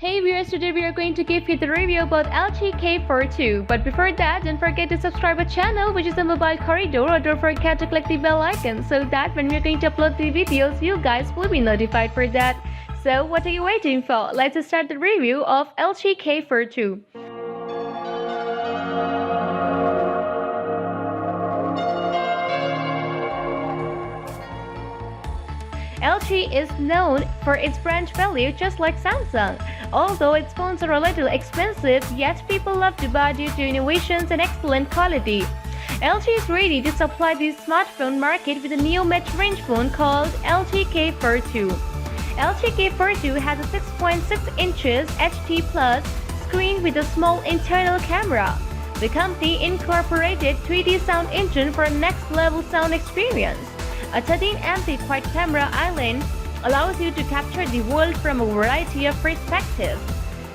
Hey viewers, today we are going to give you the review about LG K42. But before that, don't forget to subscribe our channel, which is the mobile corridor, or don't forget to click the bell icon so that when we are going to upload the videos, you guys will be notified for that. So what are you waiting for? Let's start the review of LG K42. LG is known for its brand value just like Samsung. Although its phones are a little expensive, yet people love to buy due to innovations and excellent quality. LG is ready to supply the smartphone market with a new mid-range phone called LG K42. LG K42 has a 6.6 inches HD Plus screen with a small internal camera. The company incorporated 3D sound engine for a next-level sound experience. A 13 MP quad camera island allows you to capture the world from a variety of perspectives.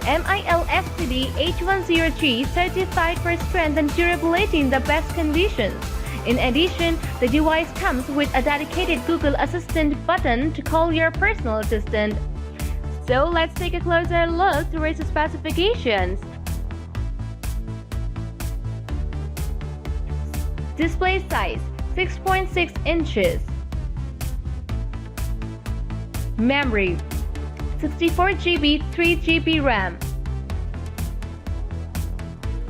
MILSTD H10G certified for strength and durability in the best conditions. In addition, the device comes with a dedicated Google Assistant button to call your personal assistant. So let's take a closer look towards the specifications. Display size 6.6 inches. Memory 64GB 3GB RAM.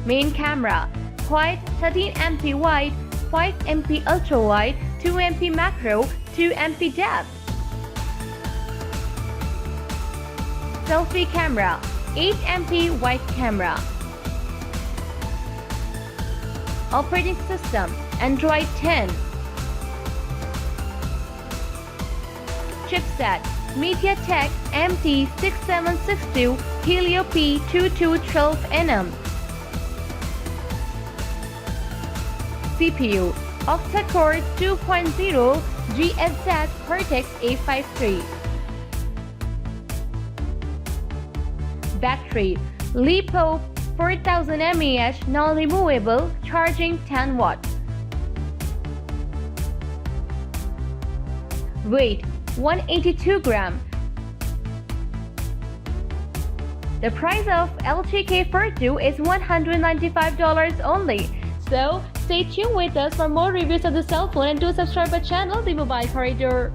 Main camera Quad 13 MP wide, 5 MP ultra wide, 2 MP macro, 2 MP depth. Selfie camera 8 MP wide camera. Operating system Android 10. Chipset Mediatek MT6762 Helio P2212 nm. CPU Octa-core 2.0 GHz Cortex-A53. Battery LiPo 4000 mAh non-removable, charging 10 watts. Weight 182 gram. The price of LG K42 is $195 only. So stay tuned with us for more reviews of the cell phone and do subscribe our channel, The Mobile Corridor.